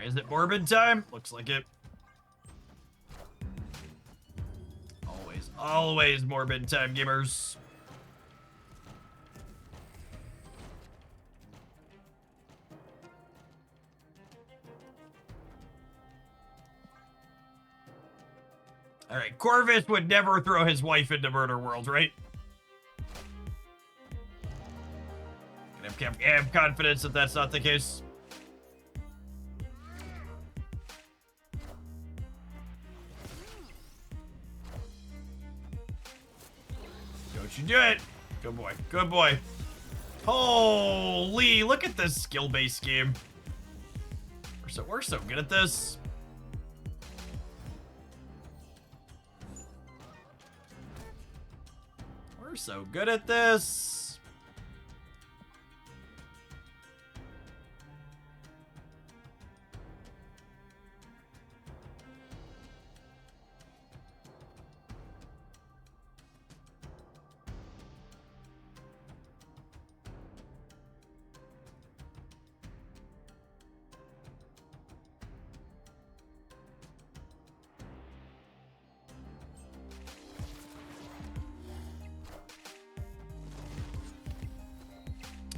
Alright, is it Morbid time? Looks like it. Always Morbid time, gamers. Alright, Corvus would never throw his wife into Murder World, right? I have confidence that that's not the case. Don't you do it. Good boy. Good boy. Holy, look at this skill-based game. We're so good at this. We're so good at this.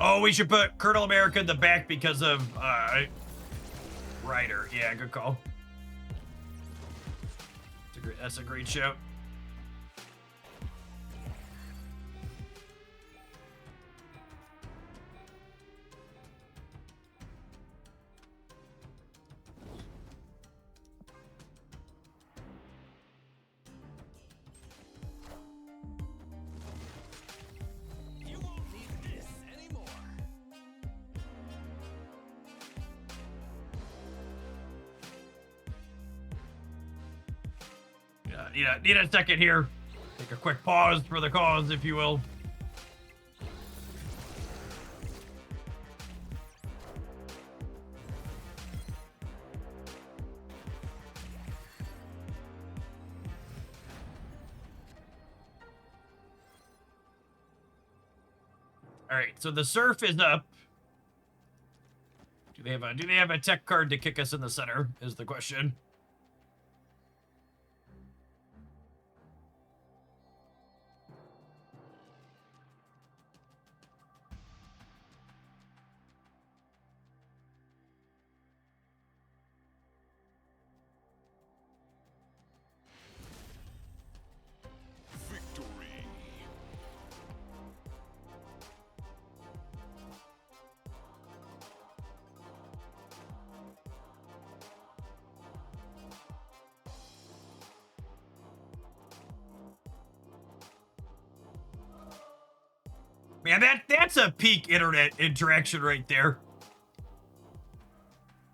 Oh, we should put Colonel America in the back because of Ryder. Yeah, good call. That's a great shout. Need a second here. Take a quick pause for the cause, if you will. All right, so the surf is up. Do they have a tech card to kick us in the center? Is the question. Man, that's a peak internet interaction right there.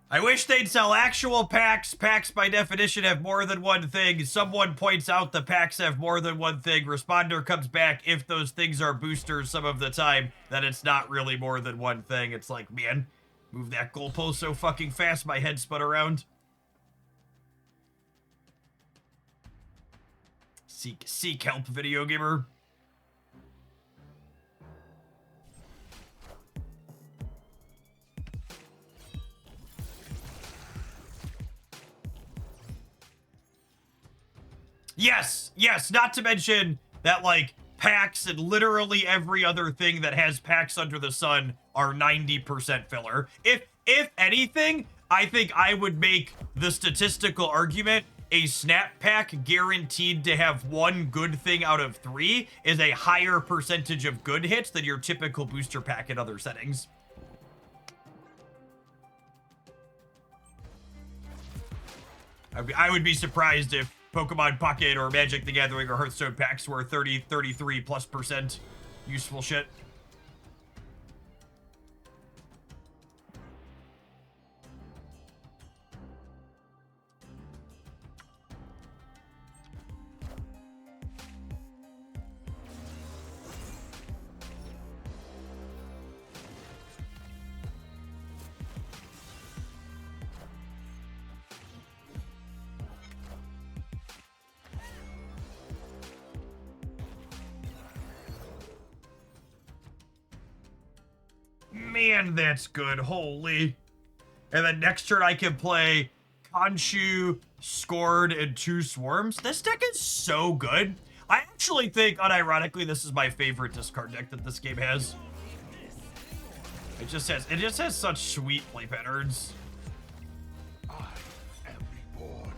I wish they'd sell actual packs. Packs, by definition, have more than one thing. Someone points out the packs have more than one thing. Responder comes back. If those things are boosters some of the time, then it's not really more than one thing. It's like, man, move that goalpost so fucking fast, my head spun around. Seek help, video gamer. Yes, not to mention that, like, packs and literally every other thing that has packs under the sun are 90% filler. If anything, I think I would make the statistical argument a snap pack guaranteed to have one good thing out of 3 is a higher percentage of good hits than your typical booster pack in other settings. I would be surprised if Pokemon Pocket or Magic the Gathering or Hearthstone packs were 33+% useful shit. Man, that's good. Holy. And then next turn I can play Khonshu, Scourge, and 2 Swarms. This deck is so good. I actually think, unironically, this is my favorite discard deck that this game has. It just has such sweet play patterns. I am reborn.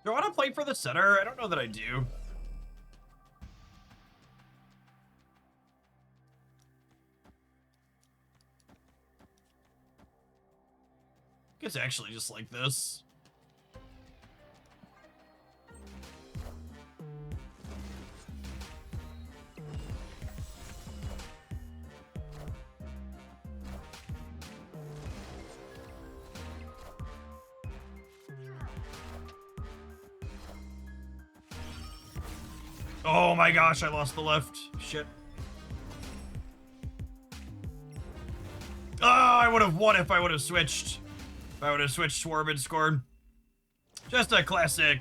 Do I want to play for the center? I don't know that I do. I guess actually just like this. Oh my gosh, I lost the left. Shit. Oh, I would have won if I would have switched. If I would have switched Swarm and scored. Just a classic.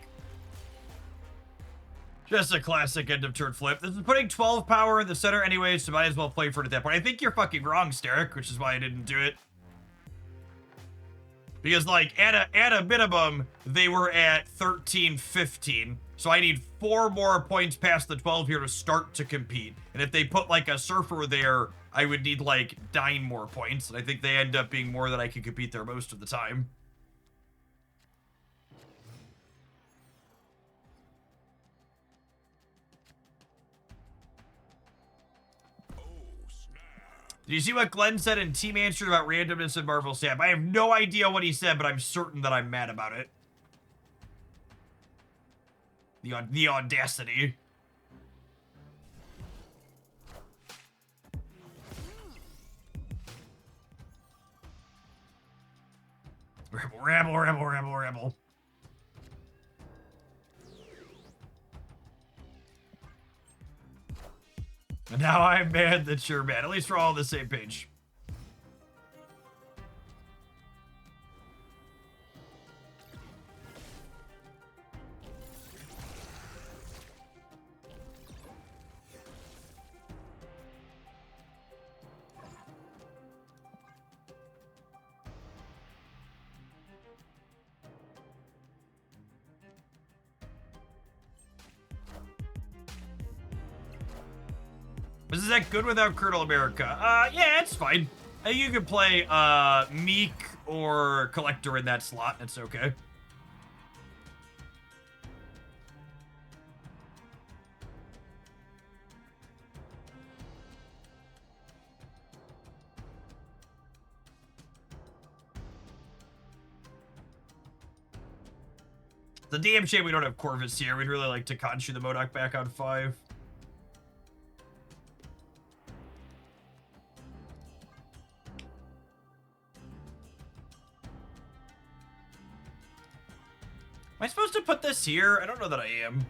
Just a classic end of turn flip. This is putting 12 power in the center anyways, so might as well play for it at that point. I think you're fucking wrong, Steric, which is why I didn't do it. Because, like, at a minimum, they were at 13, 15. So I need 4 more points past the 12 here to start to compete. And if they put, like, a Surfer there, I would need, like, 9 more points. And I think they end up being more than I can compete there most of the time. Did you see what Glenn said in Team Answer about randomness in Marvel Snap? I have no idea what he said, but I'm certain that I'm mad about it. The audacity. Ramble, ramble, ramble, ramble, ramble. And now I'm mad that you're mad. At least we're all on the same page. Is that good without Colonel America? Yeah, it's fine. You can play Meek or Collector in that slot. It's okay. It's a damn shame we don't have Corvus here. We'd really like to Khonshu the MODOK back on 5. Am I supposed to put this here? I don't know that I am.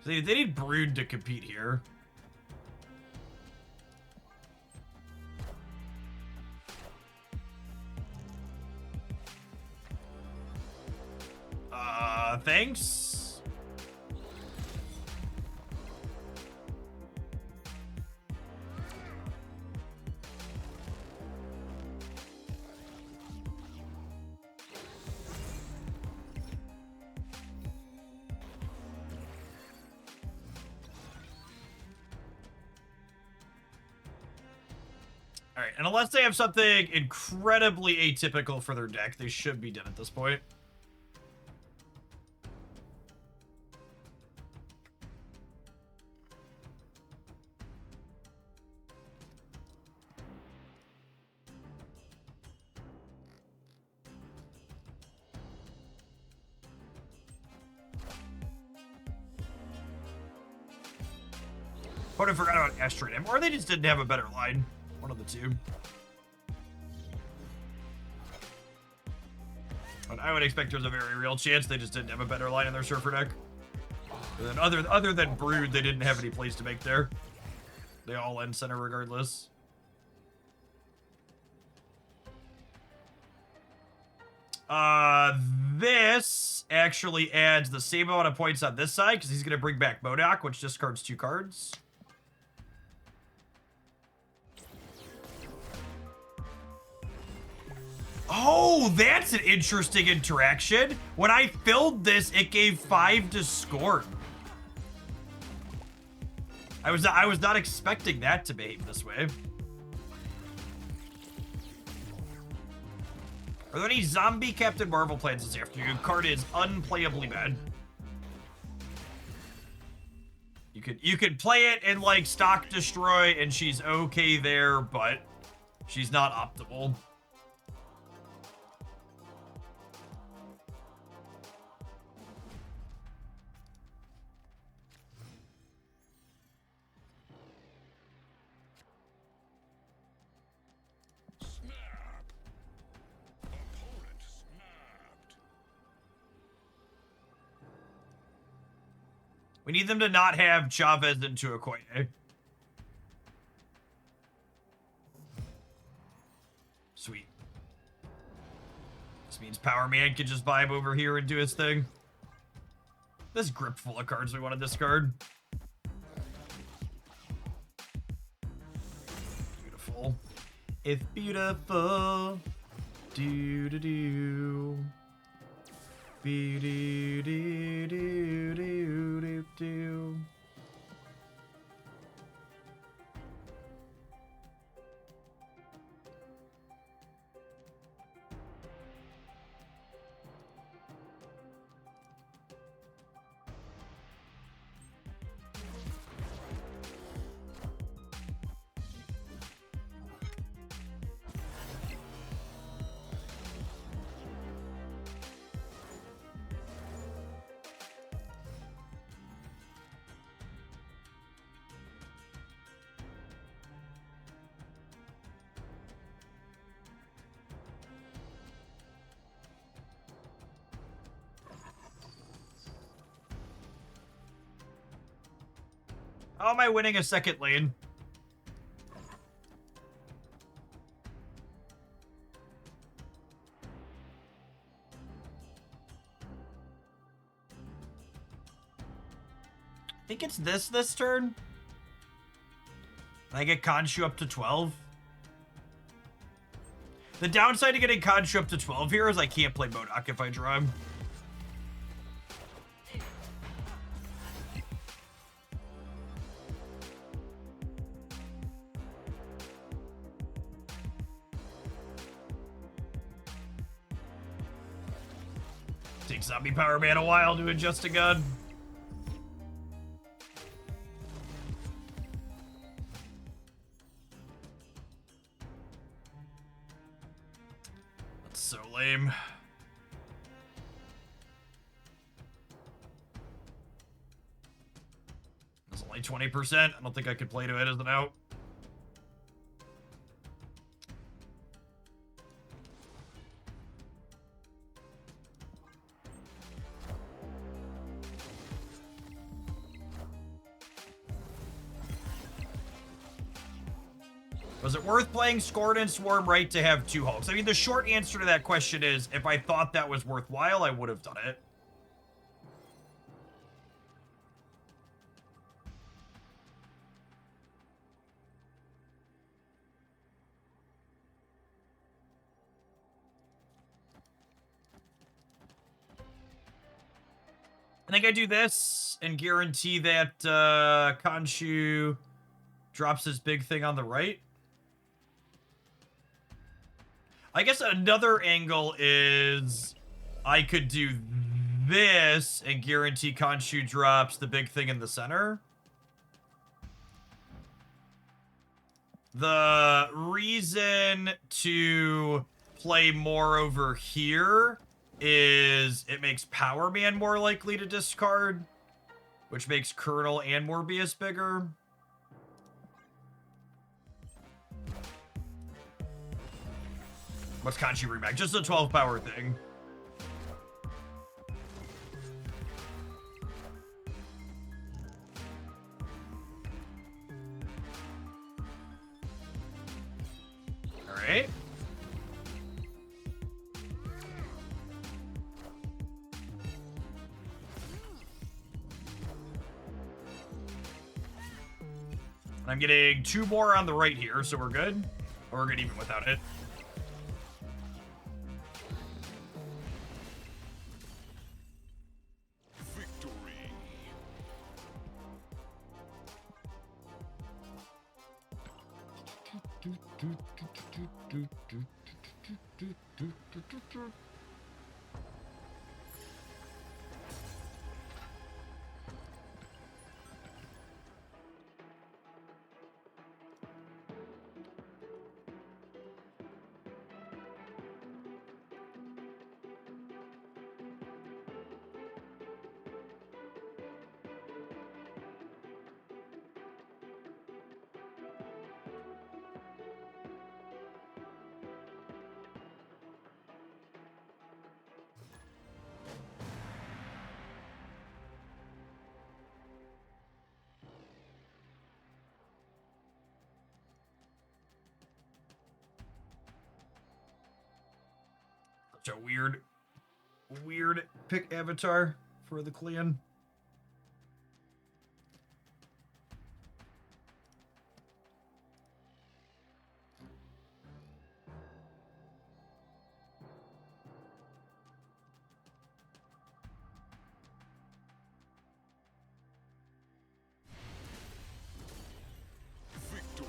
They need Brood to compete here. Thanks. All right, and unless they have something incredibly atypical for their deck, they should be done at this point. But I forgot about Asteroid M, or they just didn't have a better line. One of the two. But I would expect there's a very real chance they just didn't have a better line in their Surfer deck. And then other than Brood, they didn't have any plays to make there. They all end center regardless. This actually adds the same amount of points on this side because he's going to bring back MODOK, which discards 2 cards. Oh, that's an interesting interaction. When I filled this, it gave 5 to Scorn. I was not expecting that to behave this way. Are there any zombie Captain Marvel plans this afternoon? Card is unplayably bad. You could play it and like stock destroy, and she's okay there, but she's not optimal. We need them to not have Chavez into a Okoye. Sweet. This means Powerman can just vibe over here and do his thing. This grip full of cards we want to discard. Beautiful. It's beautiful. Do do do. Do do do do do do. How am I winning a second lane? I think it's this turn. I get Khonshu up to 12. The downside to getting Khonshu up to 12 here is I can't play MODOK if I draw him. Takes Zombie Power Man a while to adjust a gun. That's so lame. It's only 20%. I don't think I could play to it as an out. Was it worth playing Scorn and Swarm right to have 2 Hulks? I mean, the short answer to that question is, if I thought that was worthwhile, I would have done it. I think I do this and guarantee that Khonshu drops his big thing on the right. I guess another angle is I could do this and guarantee Khonshu drops the big thing in the center. The reason to play more over here is it makes Powerman more likely to discard, which makes Colonel and Morbius bigger. What's Khonshu bring back? Just a 12 power thing. I'm getting 2 more on the right here, so we're good. Or we're good even without it. Victory. Such a weird pick avatar for the clan. Victory.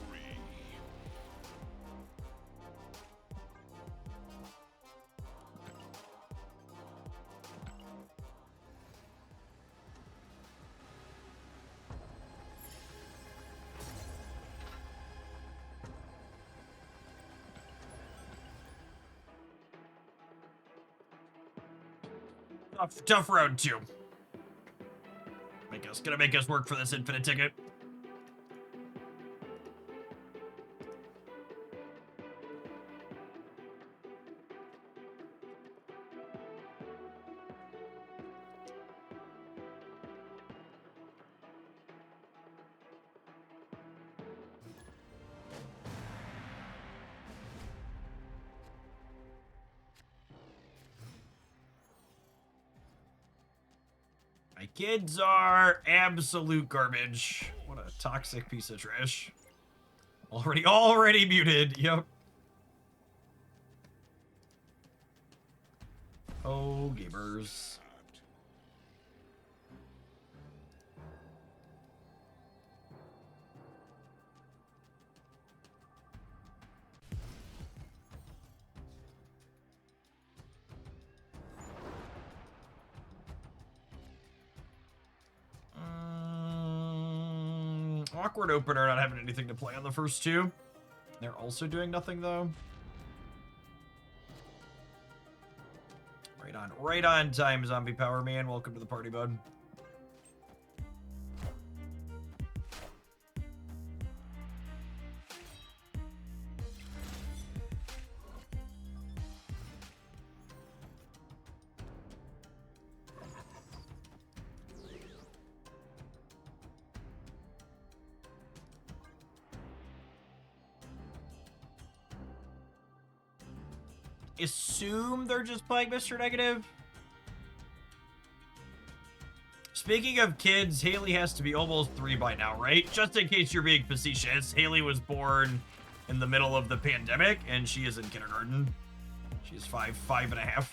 Tough round 2. Gonna make us work for this infinite ticket. My kids are absolute garbage. What a toxic piece of trash. Already muted. Yep. Oh, gamers. Awkward opener, not having anything to play on the first 2. They're also doing nothing though. Right on time, Zombie Powerman. Welcome to the party, bud. Assume they're just playing Mr. Negative. Speaking of kids, Haley has to be almost 3 by now, right? Just in case you're being facetious, Haley was born in the middle of the pandemic, and she is in kindergarten. She's 5.5.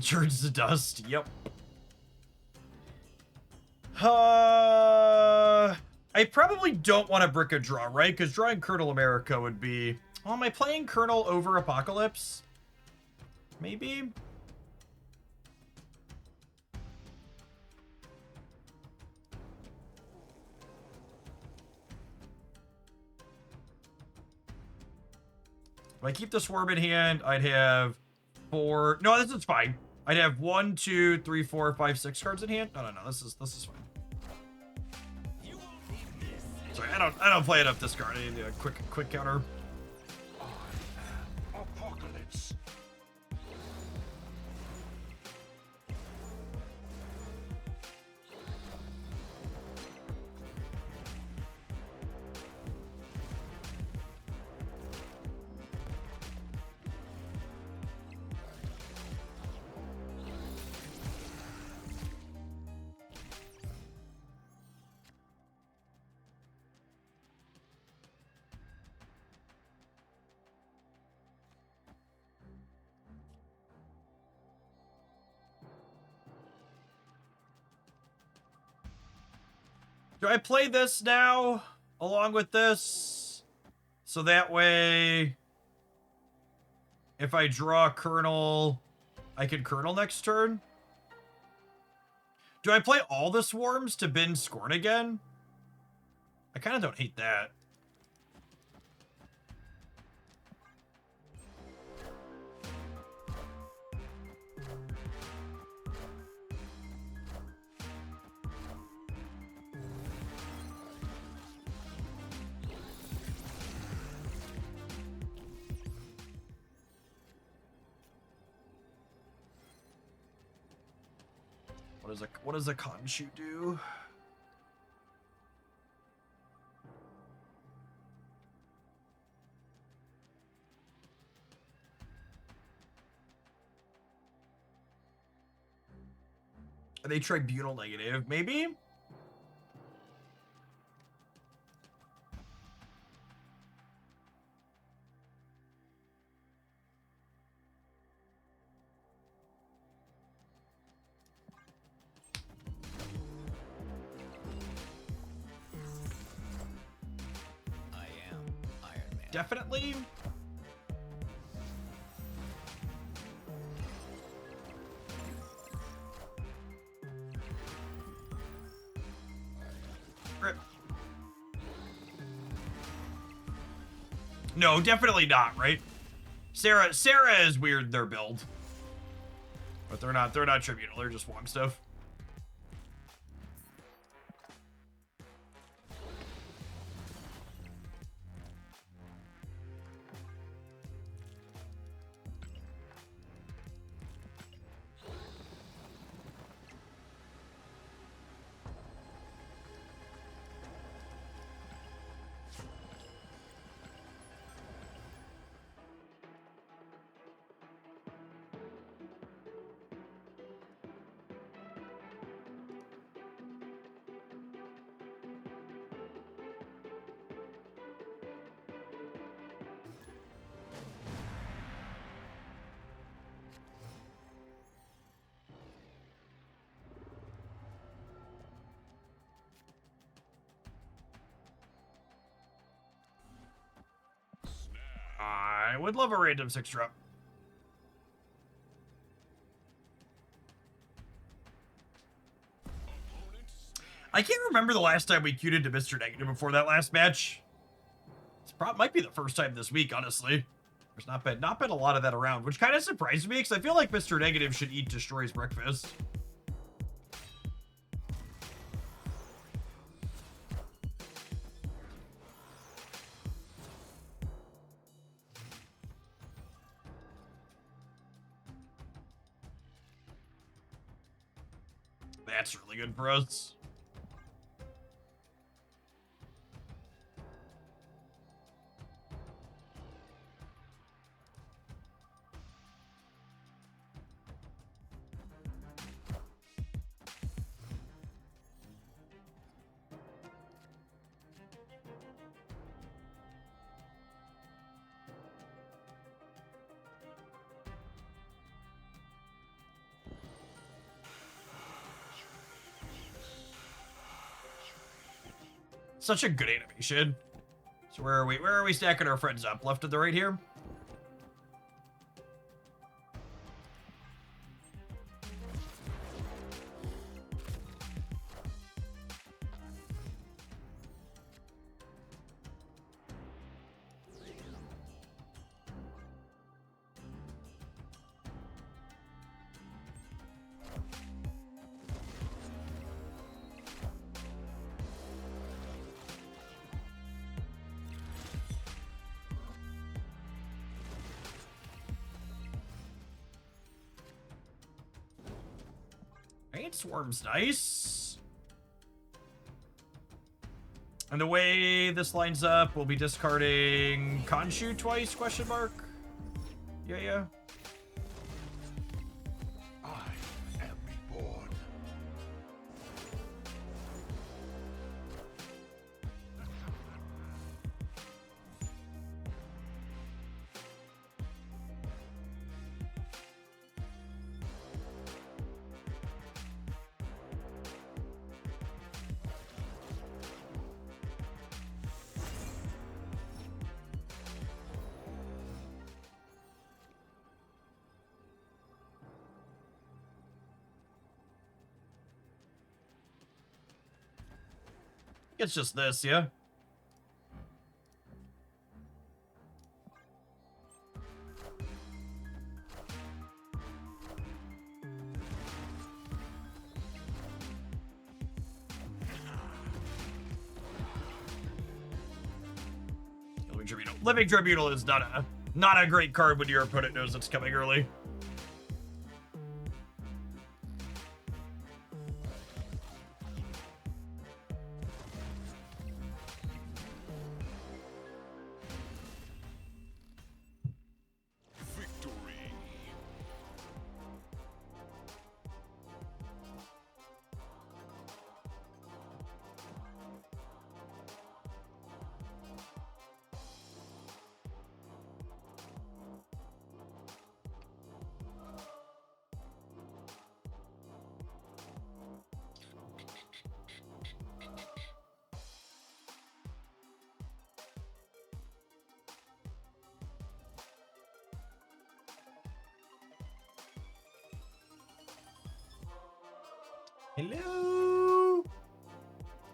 Turns to dust. Yep. I probably don't want to brick a draw, right? Because drawing Colonel America would be... Oh, am I playing Colonel over Apocalypse? Maybe? If I keep the Swarm in hand, I'd have 4... No, this is fine. I'd have 1, 2, 3, 4, 5, 6 cards in hand. No, this is fine. Sorry, I don't play enough discard. I need a quick counter. Apocalypse. Do I play this now along with this? So that way, if I draw a Colonel, I can Colonel next turn? Do I play all the Swarms to bin Scorn again? I kind of don't hate that. What does a Khonshu do? Are they tribunal negative? Maybe? I am Iron Man. Definitely. Rip. No, definitely not, right? Sarah is weird, their build. But they're not tribunal, they're just Wong stuff. I would love a random 6-drop. I can't remember the last time we queued into Mr. Negative before that last match. It's might be the first time this week, honestly. There's not been a lot of that around, which kind of surprised me because I feel like Mr. Negative should eat Destroy's breakfast. That's really good for us. Such a good animation. So where are we stacking our friends up? Left to the right here? Paint Swarm's nice. And the way this lines up, we'll be discarding Khonshu twice, question mark? Yeah. I am reborn. It's just this, yeah. Living Tribunal is not a great card when your opponent knows it's coming early. Victory. Hello?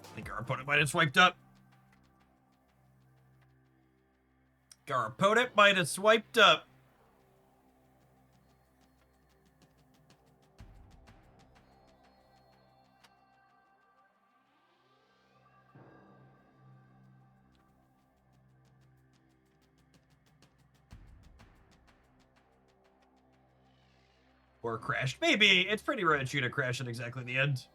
I think our opponent might have swiped up. Our opponent might have swiped up. Or crashed. Maybe. It's pretty rare that you to crash at exactly the end.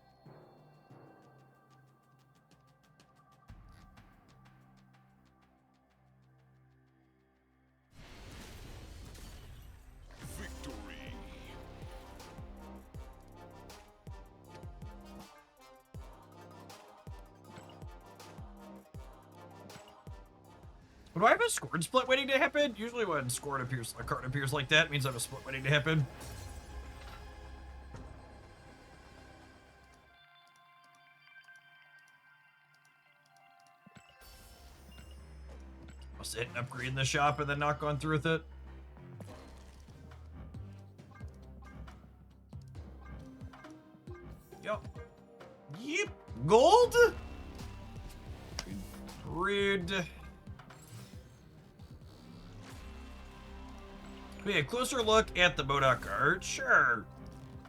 Victory. Do I have a scored split waiting to happen? Usually when scored appears, a card appears like that, it means I have a split waiting to happen. Must hit and upgrade in the shop and then not gone through with it. Yep. Yep. Gold? Rude. We a closer look at the Modok card. Sure.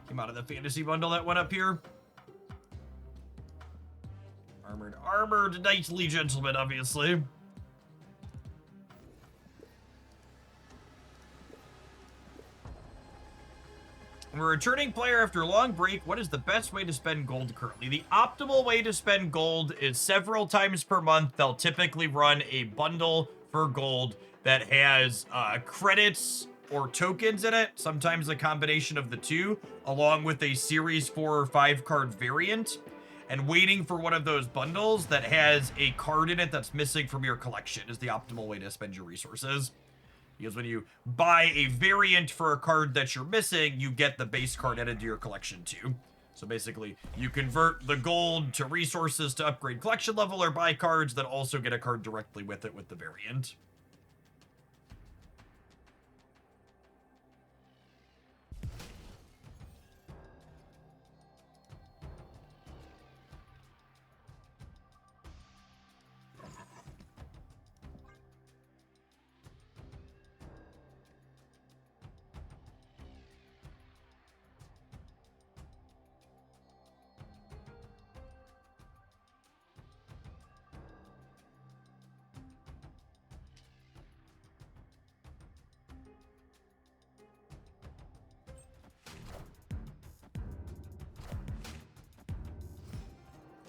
Came out of the fantasy bundle that went up here. Armored knightly gentleman, obviously. We're a returning player after a long break. What is the best way to spend gold currently? The optimal way to spend gold is several times per month. They'll typically run a bundle for gold that has credits or tokens in it, sometimes a combination of the two, along with a series 4 or 5 card variant, and waiting for one of those bundles that has a card in it that's missing from your collection is the optimal way to spend your resources. Because when you buy a variant for a card that you're missing, you get the base card added to your collection too. So basically, you convert the gold to resources to upgrade collection level or buy cards that also get a card directly with it with the variant.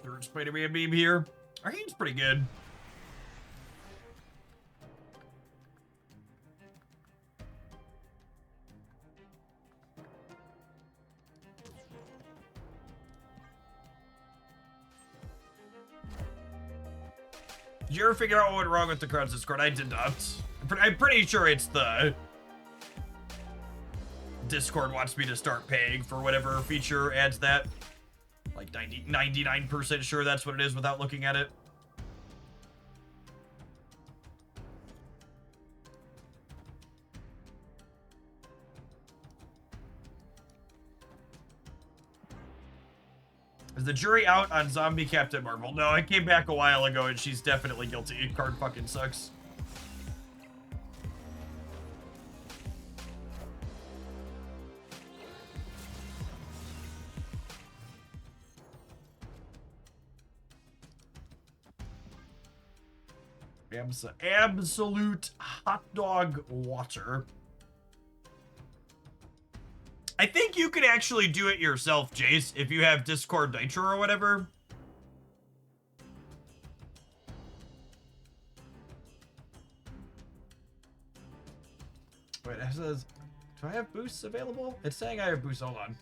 Third Spider-Man meme here. Our hand's pretty good. Did you ever figure out what went wrong with the cards Discord? I did not. I'm pretty sure it's the Discord wants me to start paying for whatever feature adds that. Like 99% sure that's what it is without looking at it. Is the jury out on zombie Captain Marvel? No, I came back a while ago and she's definitely guilty. Card fucking sucks. Absolute hot dog water. I think you could actually do it yourself, Jace, if you have Discord Nitro or whatever. Wait, it says, do I have boosts available? It's saying I have boosts. Hold on.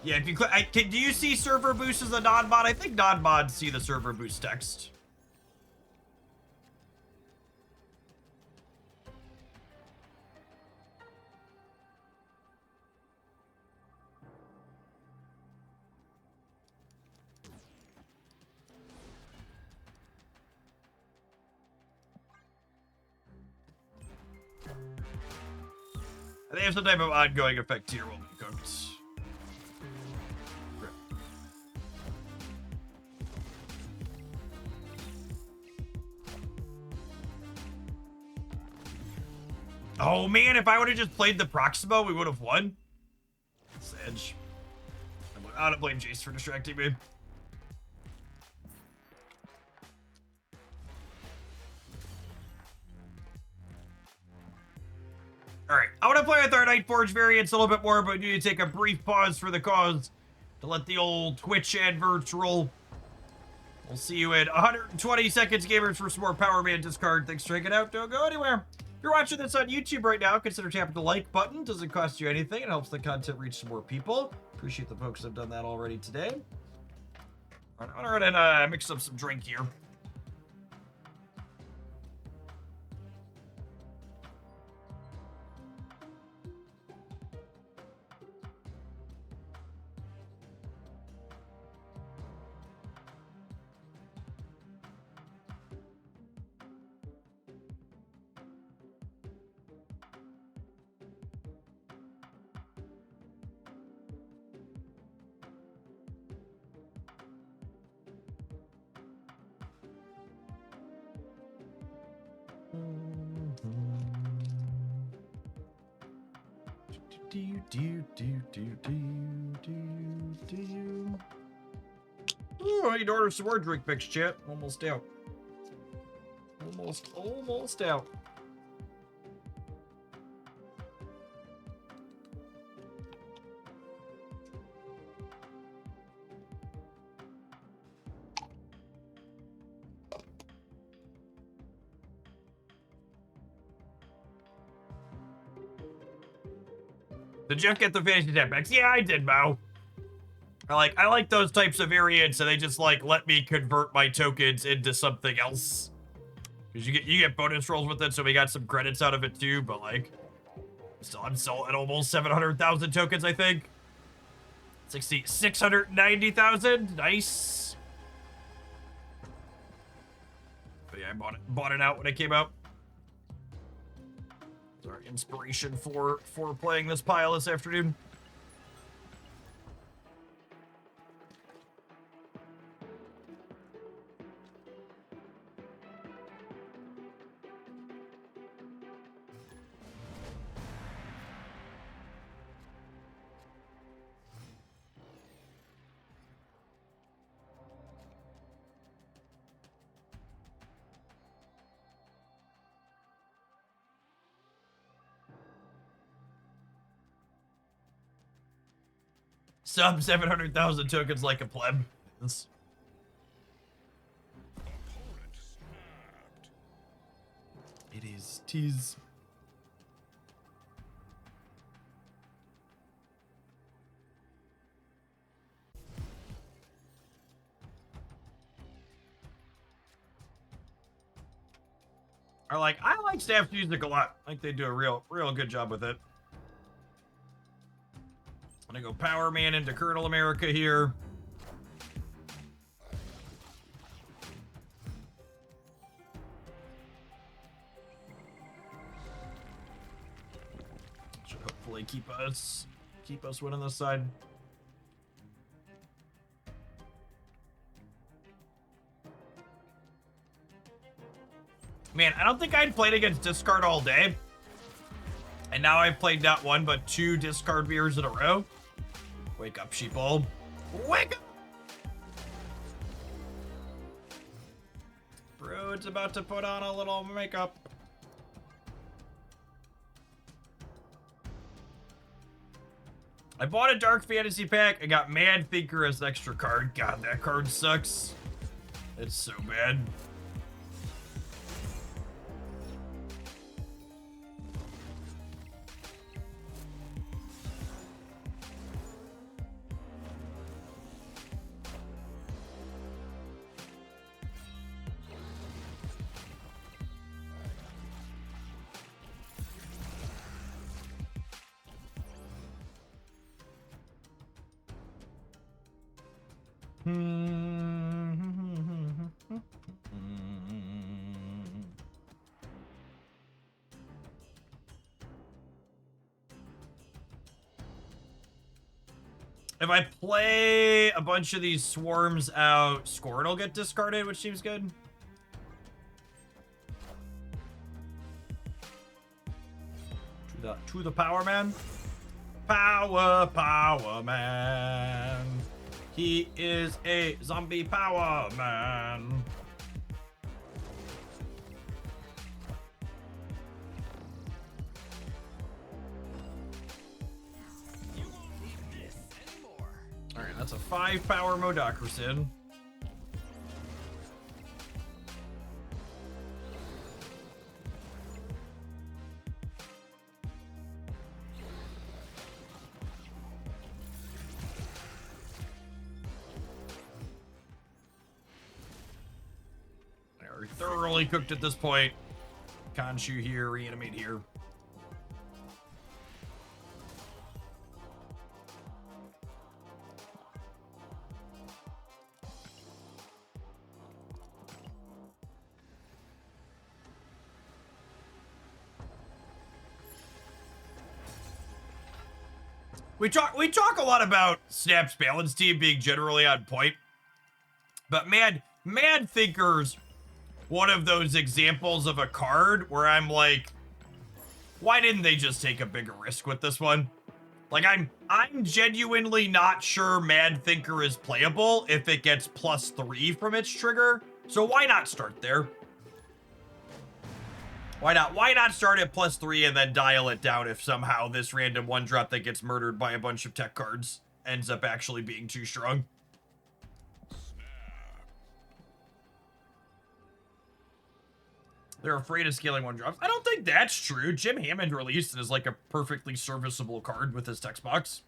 Yeah, if you click, do you see server boost as a non-mod? I think non-mods see the server boost text. They have some type of ongoing effect here while we cooked. Oh man, if I would have just played the Proximo, we would have won. Sedge. I'm gonna blame Jace for distracting me. Alright, I want to play with our Night Forge variants a little bit more, but we need to take a brief pause for the cause to let the old Twitch adverts roll. We'll see you in 120 seconds, gamers, for some more Powerman discard. Thanks for checking it out. Don't go anywhere. If you're watching this on YouTube right now, consider tapping the like button. Doesn't cost you anything. It helps the content reach some more people. Appreciate the folks that have done that already today. I'm gonna run and mix up some drink here. Ooh, I need to order some more drink mix, chat. Almost out. Almost out. Did you get the fantasy tap packs? Yeah, I did, Mo. I like those types of variants, and they just like let me convert my tokens into something else. Because you get bonus rolls with it, so we got some credits out of it too. But like, I'm still at almost 700,000 tokens, I think. 690,000. Nice. But yeah, I bought it out when it came out. It's our inspiration for playing this pile this afternoon. Sub 700,000 tokens like a pleb. It is tease. I like Staff's music a lot. I think they do a real good job with it. I'm gonna go Powerman into Colonel America here. hopefully keep us winning this side. Man, I don't think I'd played against discard all day. And now I've played not one, but 2 discard mirrors in a row. Wake up, sheeple. Wake up! Brood's about to put on a little makeup. I bought a Dark Fantasy pack. I got Mad Thinker as an extra card. God, that card sucks. It's so bad. If I play a bunch of these swarms out, Scorn will get discarded, which seems good. To the Powerman. Power Man. He is a zombie Power Man. Alright, that's a 5 power Modocrasin. We're thoroughly cooked at this point. Khonshu here, reanimate here. We talk a lot about Snap's balance team being generally on point, but Mad Thinker's one of those examples of a card where I'm like, why didn't they just take a bigger risk with this one? Like, I'm genuinely not sure Mad Thinker is playable if it gets +3 from its trigger. So why not start there? Why not start at +3 and then dial it down if somehow this random 1-drop that gets murdered by a bunch of tech cards ends up actually being too strong? They're afraid of scaling 1-drops. I don't think that's true. Jim Hammond released it as like a perfectly serviceable card with his text box.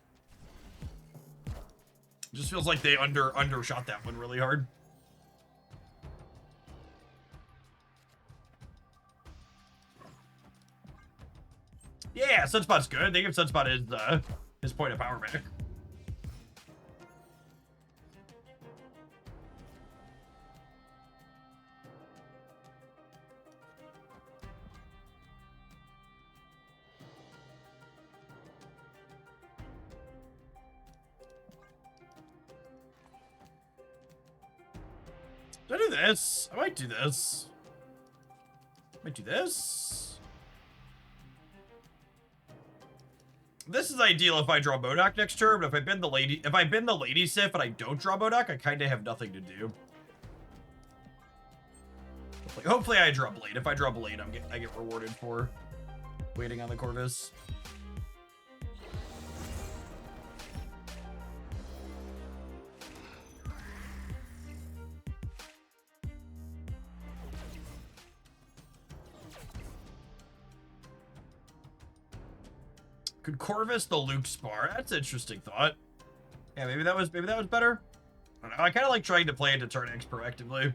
It just feels like they undershot that one really hard. Yeah, Sunspot's good. They give Sunspot his point of power back. Did I do this? I might do this. Might do this. This is ideal if I draw Modok next turn, but if I bin the Lady Sif and I don't draw Modok, I kind of have nothing to do. Hopefully I draw Blade. If I draw Blade, I get rewarded for waiting on the Corvus. Could Corvus the Luke spar? That's an interesting thought. Yeah, maybe that was better. I don't know. I kind of like trying to play into turn X proactively.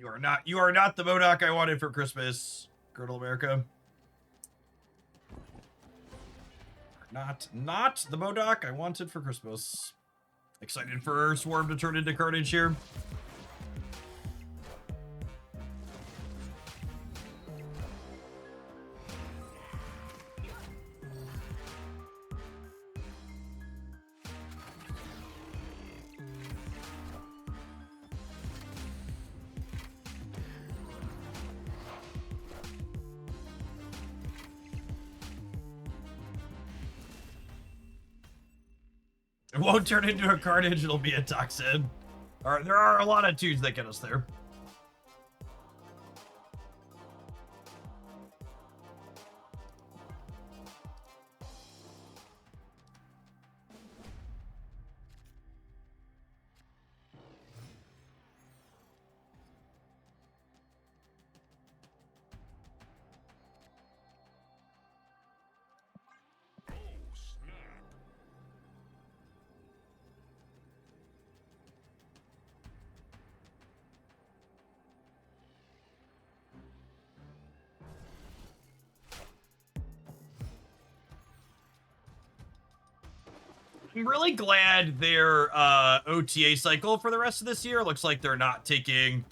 You are not the MODOK I wanted for Christmas, Girdle America. Not the MODOK I wanted for Christmas. Excited for Swarm to turn into Carnage here. It won't turn into a Carnage, it'll be a Toxin. Alright, there are a lot of twos that get us there. I'm really glad their OTA cycle for the rest of this year looks like they're not taking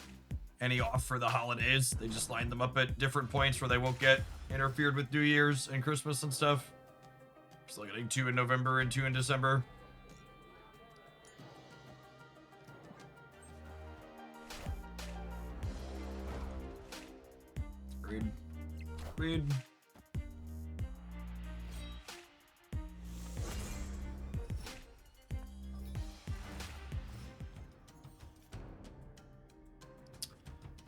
any off for the holidays. They just line them up at different points where they won't get interfered with New Year's and Christmas and stuff. Still getting 2 in November and 2 in December. Agreed.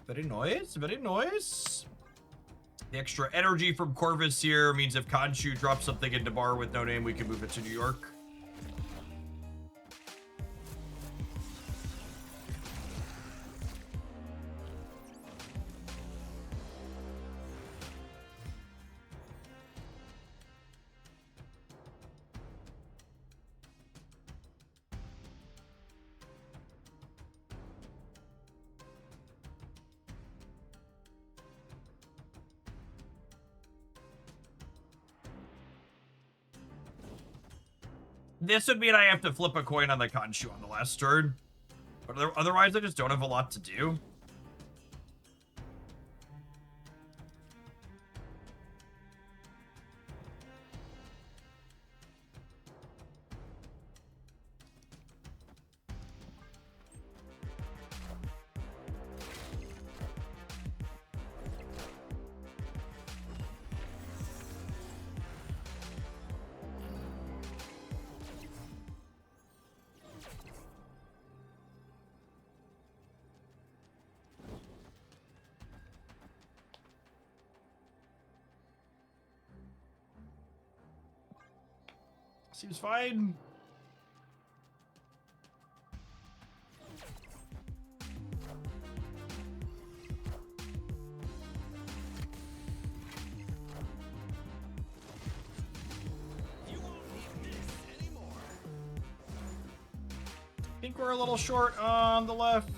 Very nice, very nice. The extra energy from Corvus here means if Khonshu drops something into bar with no name, we can move it to New York. This would mean I have to flip a coin on the Khonshu on the last turn. But otherwise, I just don't have a lot to do. Seems fine. I think we're a little short on the left.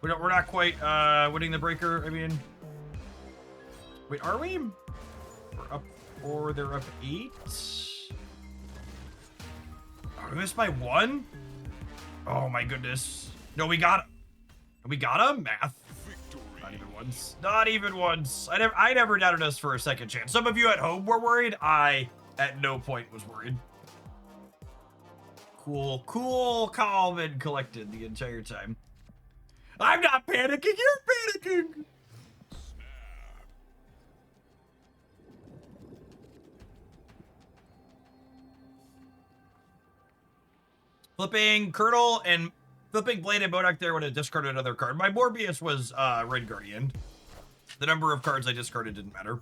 We're not quite winning the breaker. I mean, wait, are we? We're up, or they're up 8. Oh, we missed by 1? Oh my goodness. No, we got him. We got him? Math. Not even once. Not even once. I never doubted us for a second chance. Some of you at home were worried. I, at no point, was worried. Cool, calm, and collected the entire time. I'm not panicking. You're panicking. Flipping Curdle and flipping Blade and MODOK there would have discarded another card. My Morbius was Red Guardian. The number of cards I discarded didn't matter.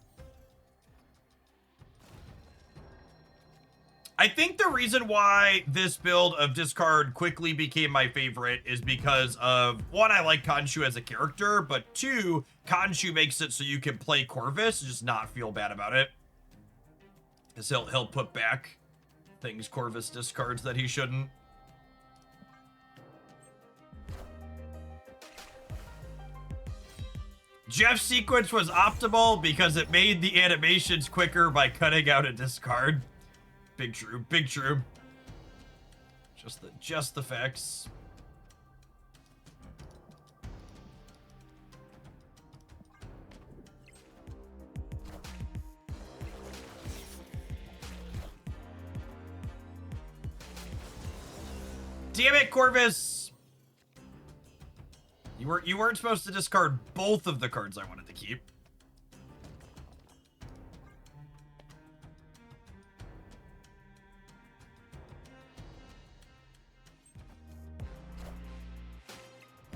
I think the reason why this build of discard quickly became my favorite is because of, 1, I like Khonshu as a character, but 2, Khonshu makes it so you can play Corvus and just not feel bad about it. Because he'll put back things Corvus discards that he shouldn't. Jeff's sequence was optimal because it made the animations quicker by cutting out a discard. Big true, big true. Just the facts. Damn it, Corvus! You weren't supposed to discard both of the cards I wanted to keep.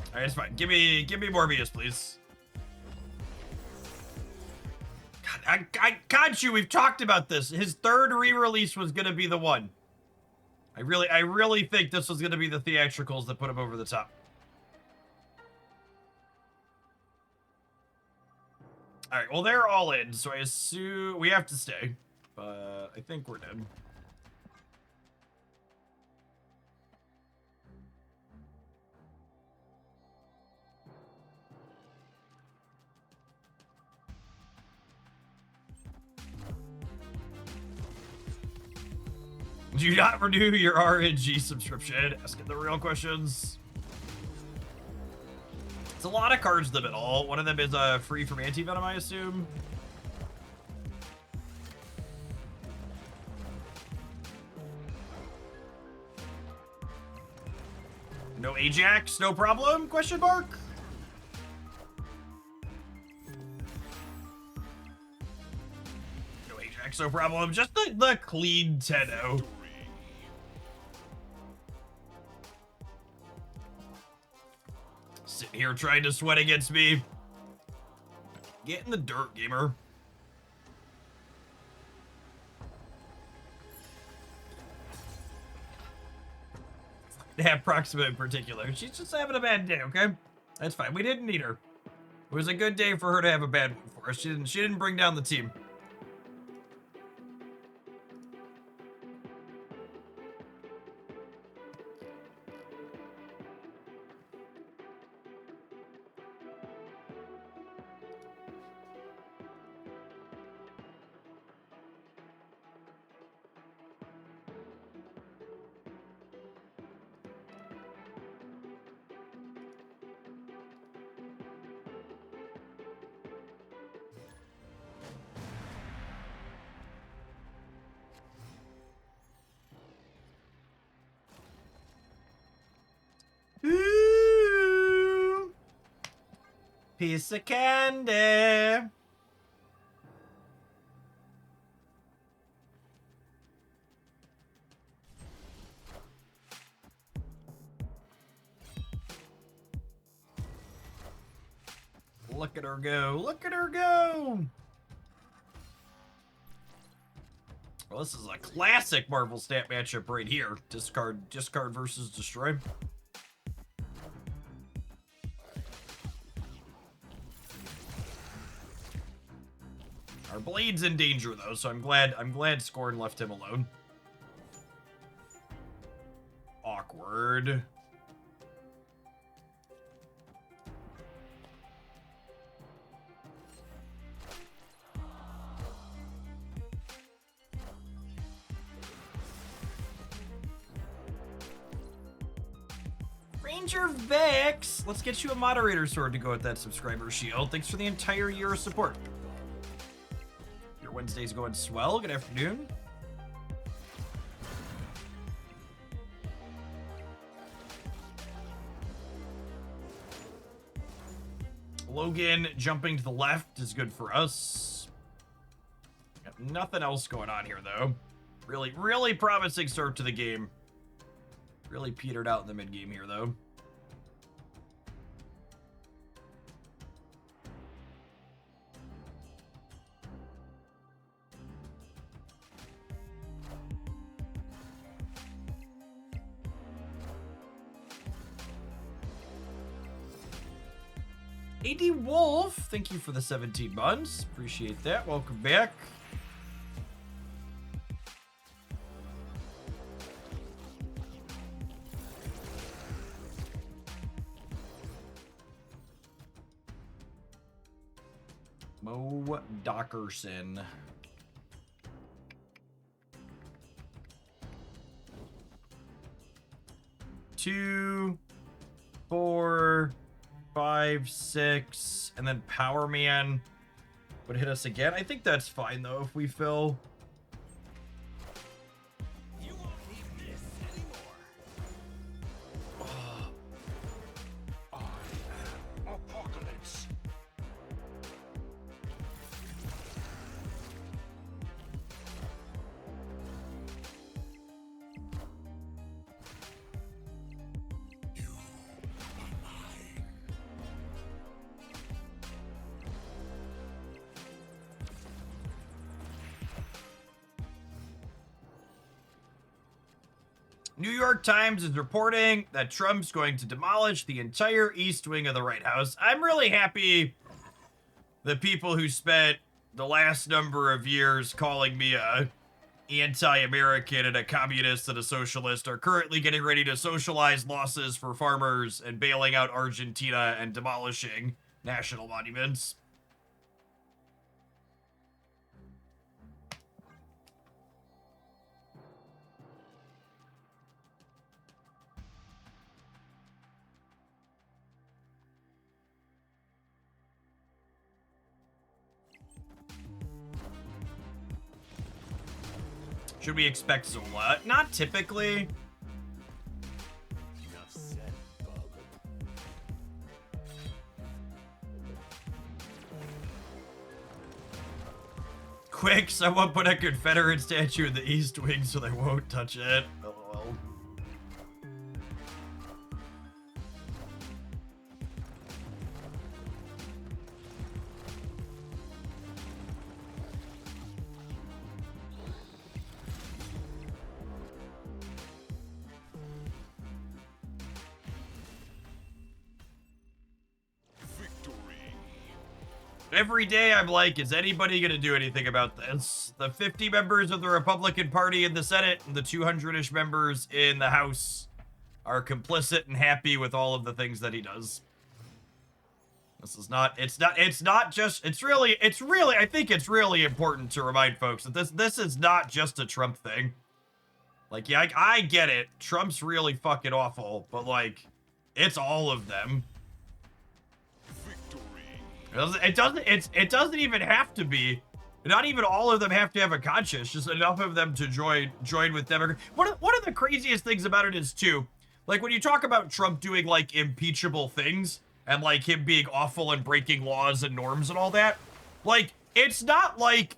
Alright, it's fine. Give me Morbius, please. God, Kanchu, we've talked about this. His third re-release was gonna be the one. I really think this was gonna be the theatricals that put him over the top. Alright, well, they're all in, so I assume we have to stay. But I think we're dead. Do you not renew your RNG subscription? Asking the real questions. It's a lot of cards in the middle. One of them is free from anti-venom, I assume. No Ajax, no problem? Question mark? No Ajax, no problem. Just the clean 10-0. Sitting here trying to sweat against me. Get in the dirt, gamer. Yeah, Proxima in particular. She's just having a bad day, okay? That's fine. We didn't need her. It was a good day for her to have a bad one for us. She didn't bring down the team. Ooh, piece of candy. Look at her go. Look at her go. Well, this is a classic Marvel stat matchup right here. Discard versus destroy. Our blade's in danger though, so I'm glad Scorn left him alone. Awkward. Ranger Vex, let's get you a moderator sword to go with that subscriber shield. Thanks for the entire year of support. Your Wednesday's going swell. Good afternoon. Logan jumping to the left is good for us. Got nothing else going on here though. Really promising start to the game. Really petered out in the mid game here though. AD Wolf, thank you for the 17 months. Appreciate that. Welcome back. Mo Dockerson. Two, 4, 5, 6, and then Powerman would hit us again. I think that's fine though if we fill. You won't need this anymore. I am Apocalypse. You are mine. New York Times is reporting that Trump's going to demolish the entire East Wing of the White House. I'm really happy the people who spent the last number of years calling me a anti-American and a communist and a socialist are currently getting ready to socialize losses for farmers and bailing out Argentina and demolishing national monuments. Should we expect Zola? Not typically. Enough said, bub. Quick, someone put a Confederate statue in the East Wing so they won't touch it. LOL. Victory. Every day I'm like, is anybody gonna do anything about this? The 50 members of the Republican Party in the Senate and the 200-ish members in the House are complicit and happy with all of the things that he does. This is not, it's not just, it's really, I think it's really important to remind folks that this is not just a Trump thing. Like, yeah, I get it. Trump's really fucking awful, but like, it's all of them. Victory. It doesn't even have to be. Not even all of them have to have a conscience. Just enough of them to join with Democrats. One of the craziest things about it is too, like when you talk about Trump doing like impeachable things and like him being awful and breaking laws and norms and all that, like it's not like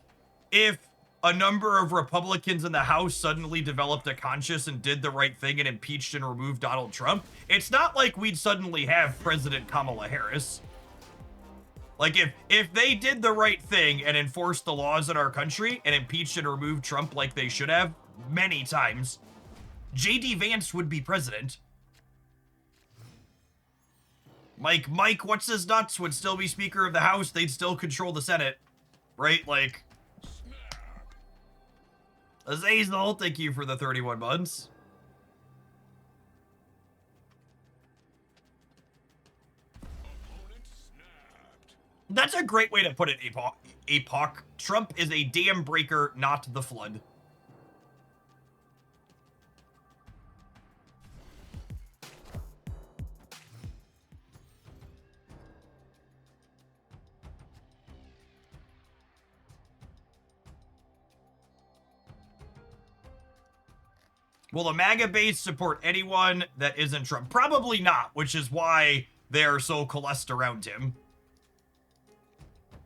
if a number of Republicans in the House suddenly developed a conscience and did the right thing and impeached and removed Donald Trump. It's not like we'd suddenly have President Kamala Harris. Like, if they did the right thing and enforced the laws in our country and impeached and removed Trump like they should have many times, J.D. Vance would be president. Mike what's-his-nuts would still be Speaker of the House. They'd still control the Senate. Right? Like, Azazel, thank you for the 31 months. Opponent snapped. That's a great way to put it, Apoc. Trump is a dam breaker, not the flood. Will the MAGA base support anyone that isn't Trump? Probably not, which is why they're so coalesced around him.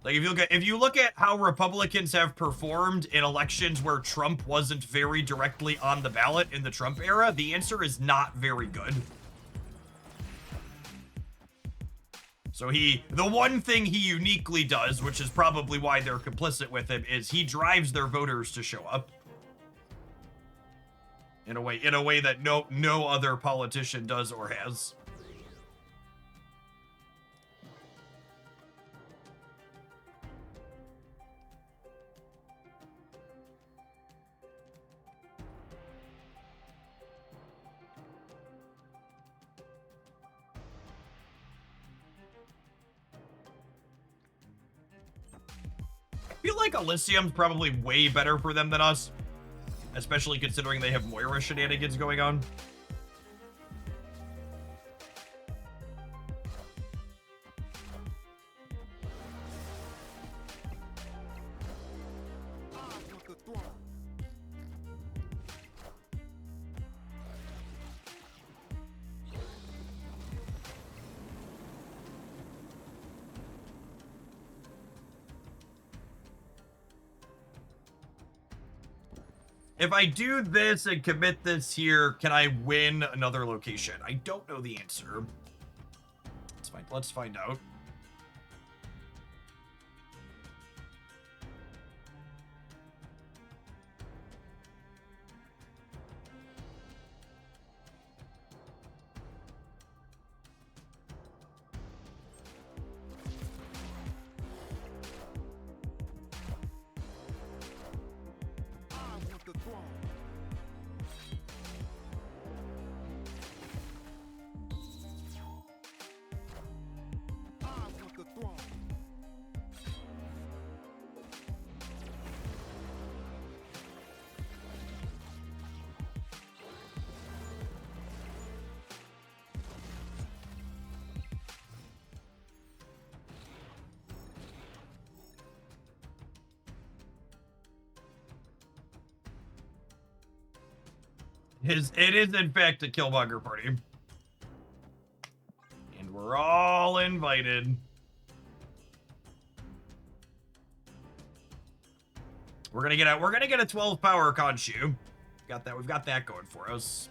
Like, if you look at how Republicans have performed in elections where Trump wasn't very directly on the ballot in the Trump era, the answer is not very good. So the one thing he uniquely does, which is probably why they're complicit with him, is he drives their voters to show up. In a way that no other politician does or has. feel like Elysium's probably way better for them than us, especially considering they have Moira shenanigans going on. If I do this and commit this here, can I win another location? I don't know the answer. Let's find out. It is in fact a Killmonger party. And we're all invited. We're gonna get a 12 power Khonshu. We've got that going for us.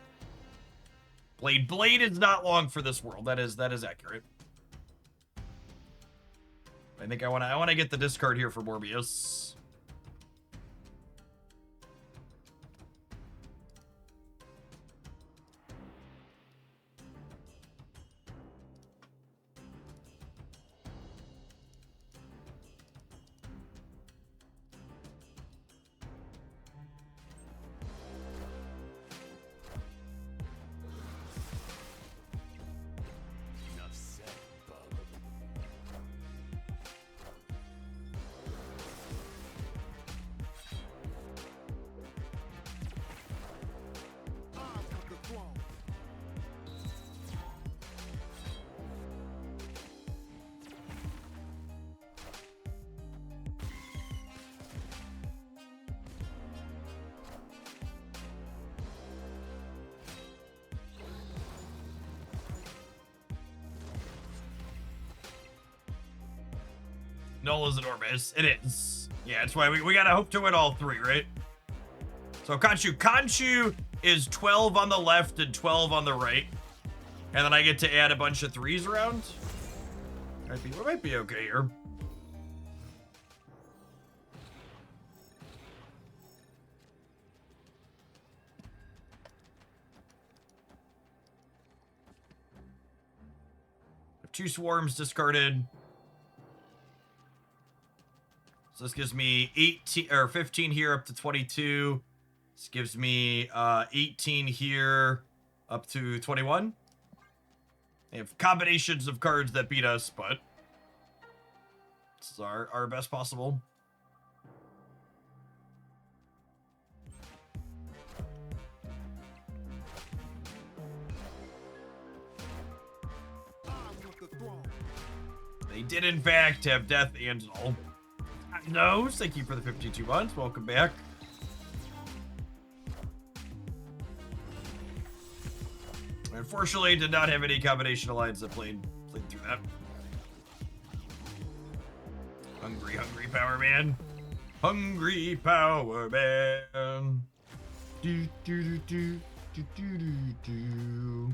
Blade is not long for this world. That is accurate. I think I wanna get the discard here for Morbius. Null is enormous. It is. Yeah, that's why we gotta hope to win all three, right? So Khonshu is 12 on the left and 12 on the right. And then I get to add a bunch of threes around. We might be okay here. Two swarms discarded. So this gives me 18 or 15 here up to 22. This gives me 18 here up to 21. They have combinations of cards that beat us, but this is our best possible. They did in fact have Death and Null. No, thank you for the 52 months. Welcome back. Unfortunately, did not have any combination alliance that played through that. Hungry Powerman. Hungry Powerman. Do do do do do do do do.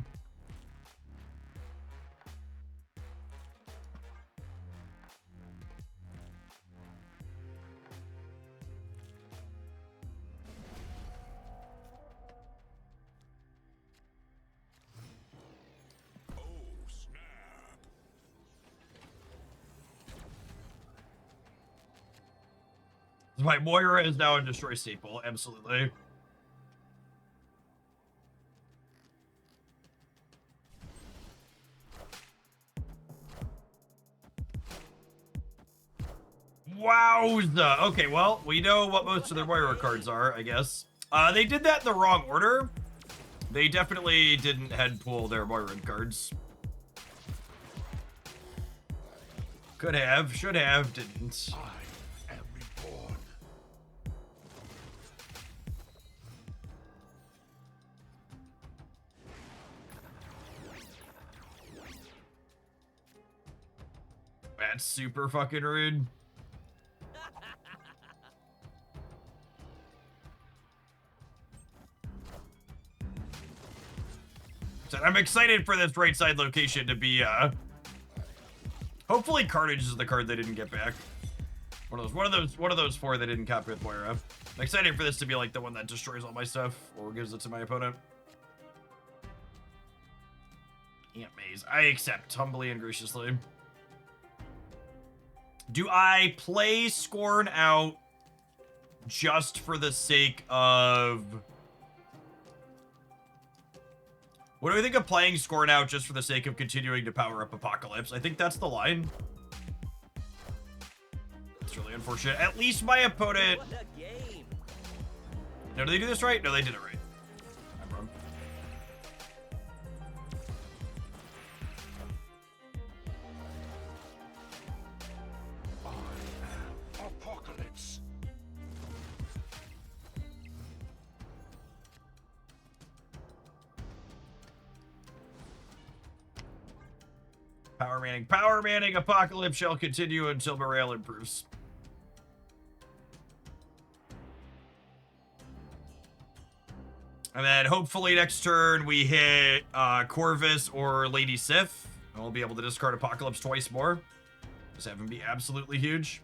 My Moira is now a destroy staple, absolutely. Wowza. Okay, well, we know what most of their Moira cards are, I guess. They did that in the wrong order. They definitely didn't head pool their Moira cards. Could have, should have, didn't. I am reborn. That's super fucking rude. So I'm excited for this right side location to be, hopefully Carnage is the card they didn't get back. One of those four they didn't copy with Moira. I'm excited for this to be like the one that destroys all my stuff or gives it to my opponent. Ant Maze. I accept humbly and graciously. Do I play Scorn out just for the sake of... What do we think of playing Scorn out just for the sake of continuing to power up Apocalypse? I think that's the line. It's really unfortunate. At least my opponent... What a game. No, did they do this right? No, they did it right. I'm wrong. I am Apocalypse. Power manning, Apocalypse shall continue until morale improves. And then hopefully next turn we hit Corvus or Lady Sif. And we'll be able to discard Apocalypse twice more. Just have him be absolutely huge.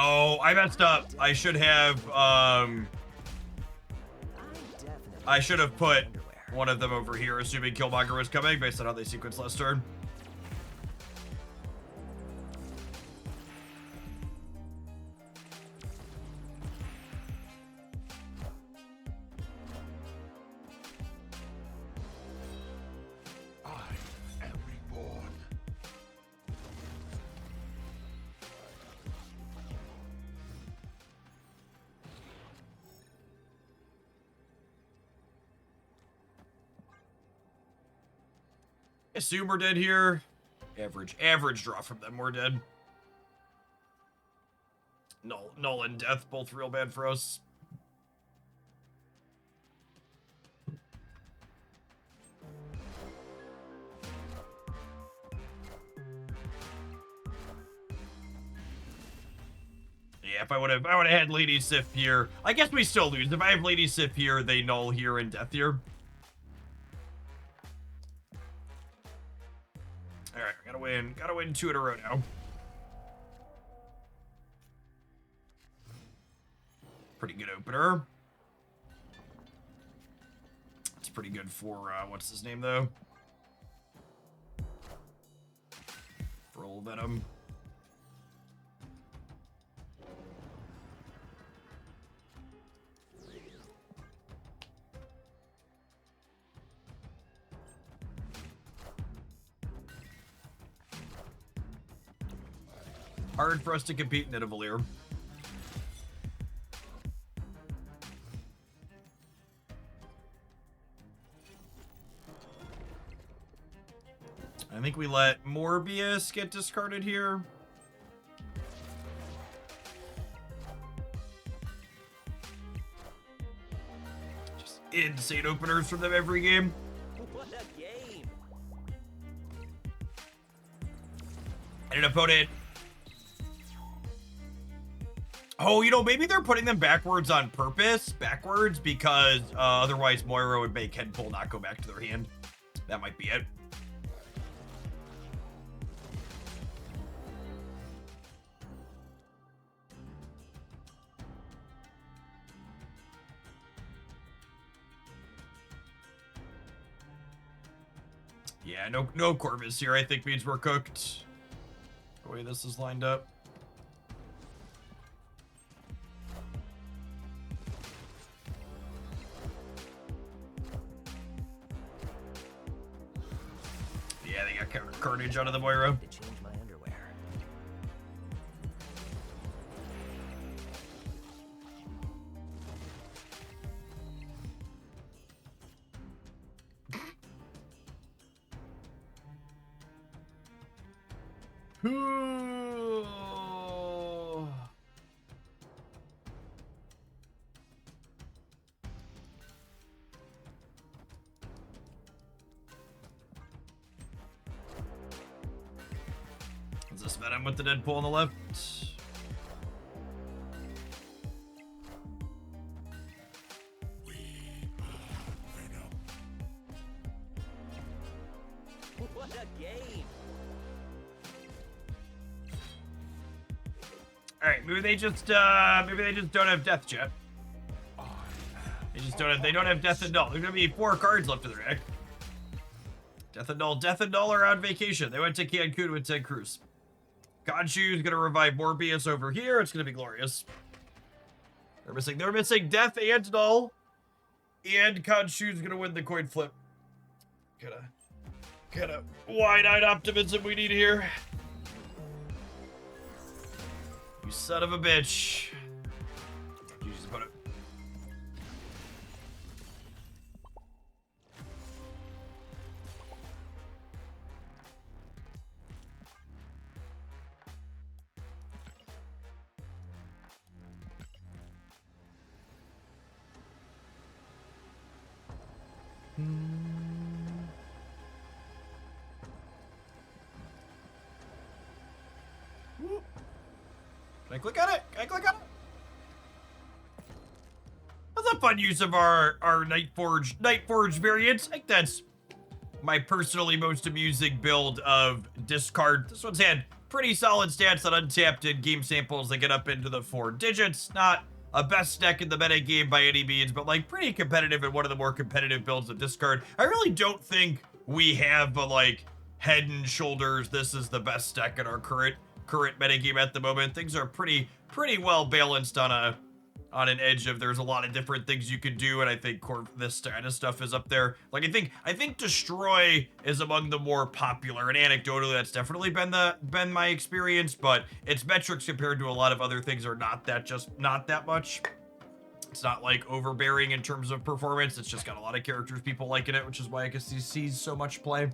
Oh, I messed up. I should have put one of them over here, assuming Killmonger was coming, based on how they sequenced last turn. I am reborn. Assume we're dead here. Average draw from them. We're dead. Null and Death, both real bad for us. Yeah, if I would have had Lady Sif here, I guess we still lose. If I have Lady Sif here, they null here and Death here. All right, gotta win 2 in a row now. Pretty good opener. It's pretty good for what's his name though? For old Venom. Hard for us to compete in Nidavellir. I think we let Morbius get discarded here. Just insane openers from them every game. What a game. And an opponent Oh, you know, maybe they're putting them backwards on purpose, because otherwise Moira would make head pull not go back to their hand. That might be it. Yeah, no Corvus here, I think means we're cooked. The way this is lined up. Yeah, they got Carnage out of the Moira. To change my underwear. Is this Venom with the Deadpool on the left? What a game! All right, maybe they just don't have Death Jet. They don't have Death and Null. There's gonna be 4 cards left in their deck. Death and Null are on vacation. They went to Cancun with Ted Cruz. Khonshu's gonna revive Morbius over here. It's gonna be glorious. They're missing Death and Null. And Khonshu's gonna win the coin flip. Kind of wide-eyed optimism we need here. You son of a bitch. Jesus, put it. Can I click on it? That's a fun use of our Nightforge variants. I think that's my personally most amusing build of discard. This one's had pretty solid stats on untapped and game samples that get up into the 4 digits. Not a best deck in the meta game by any means, but like pretty competitive and one of the more competitive builds of discard. I really don't think we have a like head and shoulders. This is the best deck in our current metagame at the moment. Things are pretty well balanced on an edge of there's a lot of different things you can do, and I think this kind of stuff is up there. Like I think Destroy is among the more popular, and anecdotally that's definitely been my experience, but its metrics compared to a lot of other things are not that much. It's not like overbearing in terms of performance. It's just got a lot of characters people like in it, which is why I can see so much play.